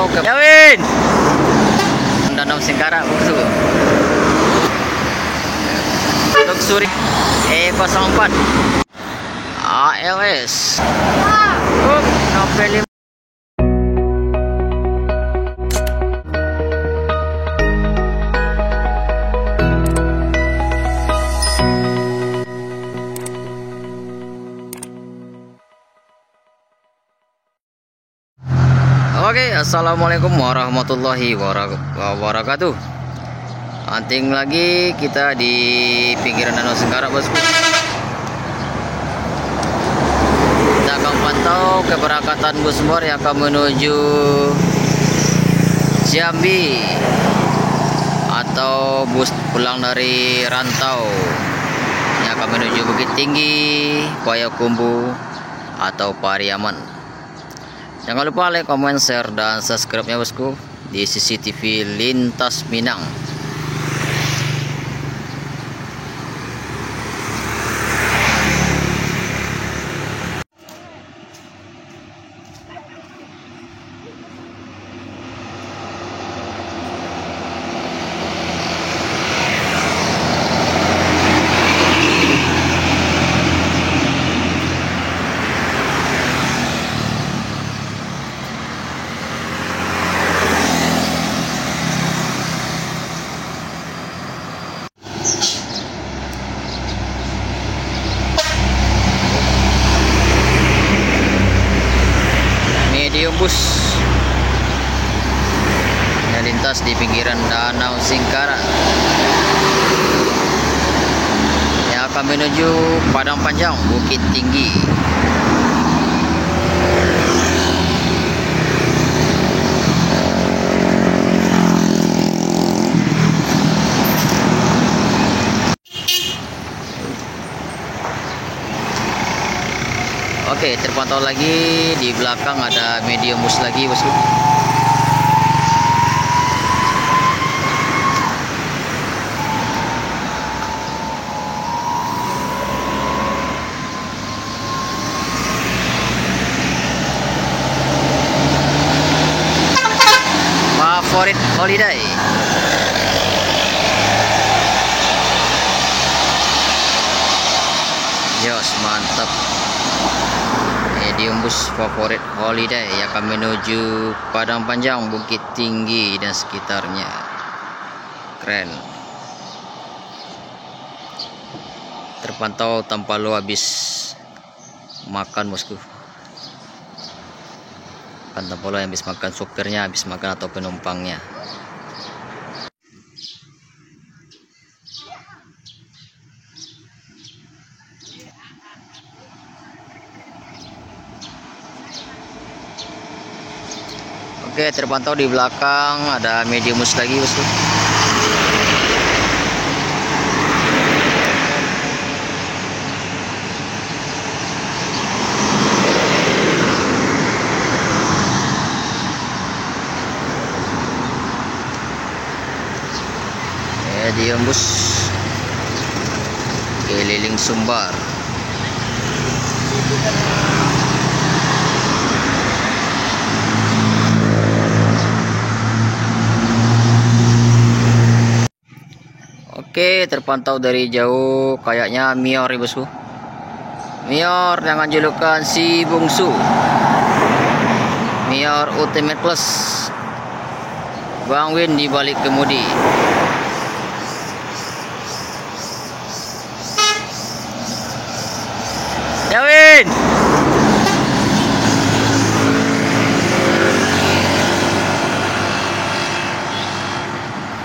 terpantau ke Yawin Danau Singkarak bosku. Luxury E04 ALS Nopel. Oke, assalamualaikum warahmatullahi wabarakatuh. Anting lagi kita di pinggiran Danau Singkarak bosku. Kita akan pantau keberangkatan bus bor yang akan menuju Jambi atau bus pulang dari rantau yang akan menuju Bukit Tinggi, Payakumbuh atau Pariaman. Jangan lupa like, comment, share, dan subscribe-nya bosku di CCTV Lintas Minang. Medium bus yang lintas di pinggiran Danau Singkarak yang akan menuju Padang Panjang, Bukit Tinggi. Oke, terpantau lagi di belakang ada medium bus lagi bosku. Favorit holiday. Yos, mantap. Medium bus favorit holiday yang akan menuju Padang Panjang, Bukit Tinggi dan sekitarnya. Keren. Terpantau tanpa lo habis makan bosku. Tanpa lo habis makan, supirnya habis makan atau penumpangnya. Oke, terpantau di belakang ada medium bus lagi bosku. Medium bus keliling Sumbar. Oke, terpantau dari jauh kayaknya Mior ya bosku. Mior dengan julukan si bungsu. Mior Ultimate Plus. Bang Win di balik kemudi. Yawin.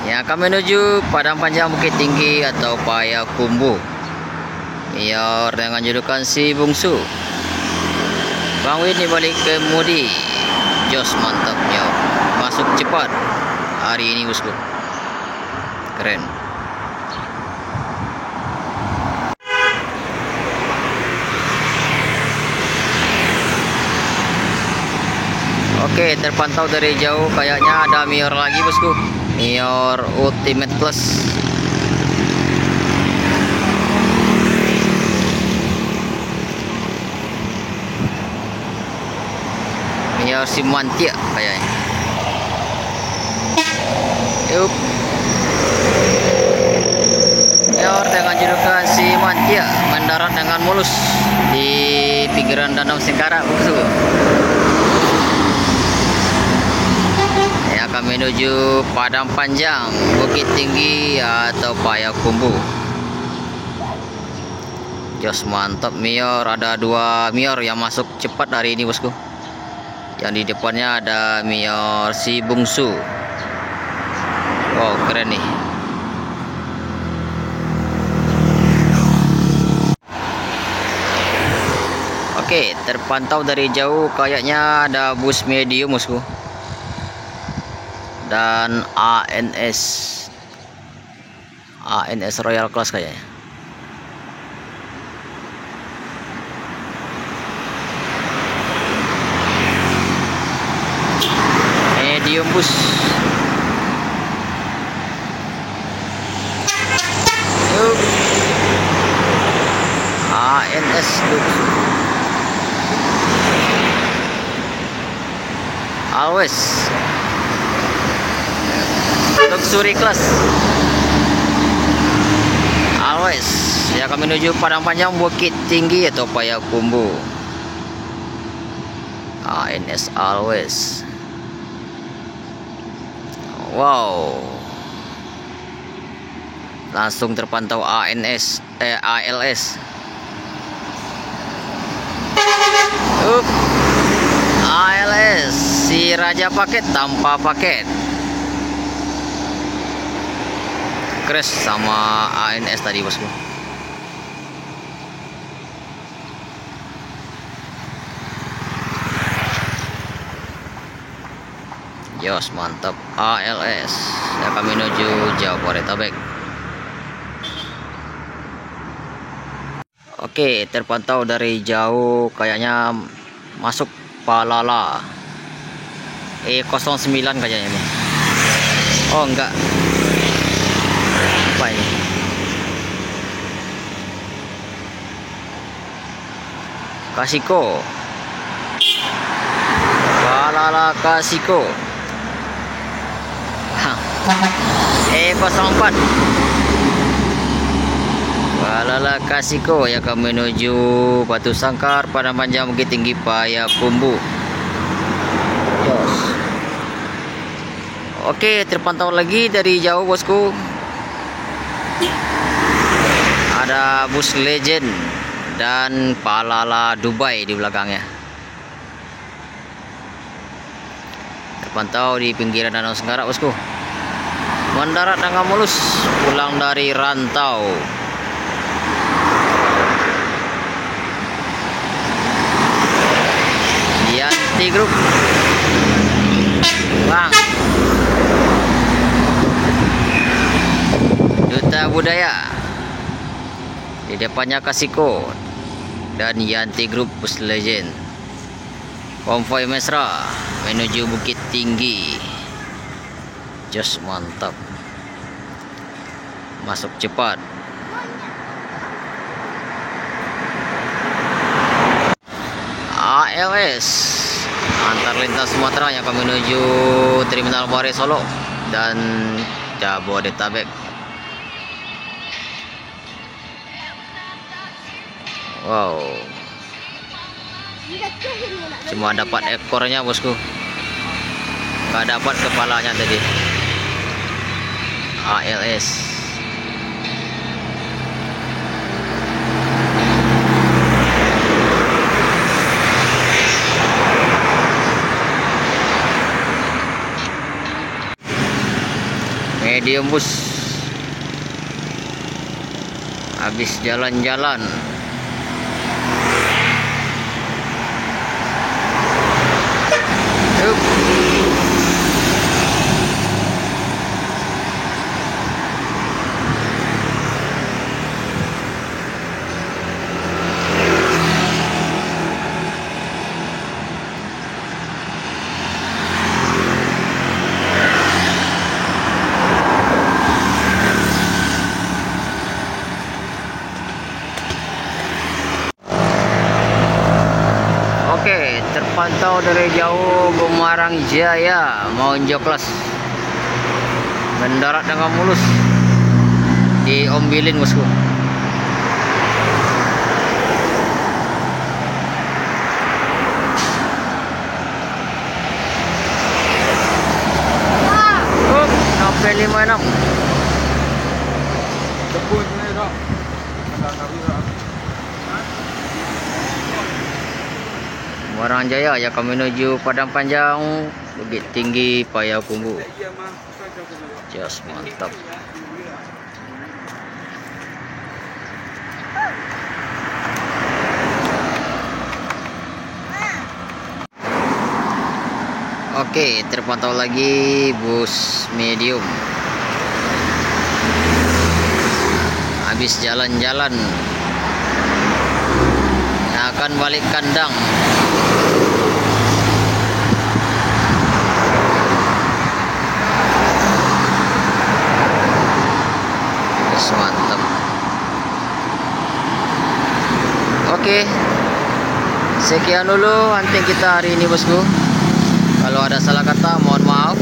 Yang akan menuju Padang Panjang, Bukit Tinggi atau Payakumbuh. Mior dengan julukan si bungsu. Bang Win di balik kemudi. Jos, mantap Mior. Masuk cepat hari ini bosku. Keren. Oke, terpantau dari jauh kayaknya ada Mior lagi bosku. Mior Ultimate Plus. Mior Simantia kayaknya. Yup. Mayor dengan julukan si Mantia mendarat dengan mulus di pinggiran Danau Singkarak. Ya, akan menuju Padang Panjang, Bukit Tinggi atau Payakumbuh. Jos mantap Mayor, ada 2 Mayor yang masuk cepat hari ini bosku. Yang di depannya ada Mayor si Bungsu. Wow, keren nih. Oke, terpantau dari jauh kayaknya ada bus medium bosku. Dan ANS Royal Class kayaknya. Medium bus. Yuk. ANS Always luxury class. Always ya, akan menuju Padang Panjang, Bukit Tinggi atau Payakumbuh. ANS Always. Wow, langsung terpantau ALS. ALS si raja paket tanpa paket. Crash sama ANS tadi bosku. Jos mantap ALS ya, kami menuju Jabodetabek. Oke, terpantau dari jauh kayaknya masuk Palala E09 kayaknya ini. Oh enggak, apa ini? Kasiko, Palala Kasiko E04 Palala Kasiko yang akan menuju Batu Sangkar, Padang Panjang, Bukit Tinggi, Payakumbuh. Jos. Oke, terpantau lagi dari jauh bosku. Ada bus Legend dan Palala Dubai di belakangnya. Terpantau di pinggiran Danau Singkarak bosku. Mendarat dengan mulus pulang dari rantau. Yanti Group. Bang. Duta Budaya. Di depannya Kasiko dan Yanti Group Bus Legend. Konvoi mesra menuju Bukit Tinggi. Jos mantap. Masuk cepat. ALS antar lintas Sumatera yang akan menuju Terminal Bare Solo dan Jabodetabek. Wow, cuma dapat ekornya bosku, nggak dapat kepalanya tadi. ALS medium bus habis jalan-jalan. Terpantau dari jauh Gumarang Jaya mau Joklas. mendarat dengan mulus, diombilin bosku. Sampai 56. Muarang Jaya ya, kami menuju Padang Panjang, Bukit Tinggi, Payakumbuh. Just mantap. Oke, terpantau lagi bus medium. Habis jalan-jalan, akan balik kandang. Mantap. Oke, sekian dulu hunting kita hari ini bosku. Kalau ada salah kata mohon maaf.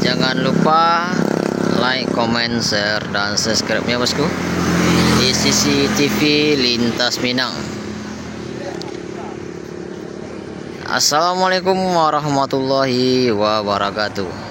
Jangan lupa like, comment, share, dan subscribe-nya bosku di CCTV Lintas Minang. Assalamualaikum warahmatullahi wabarakatuh.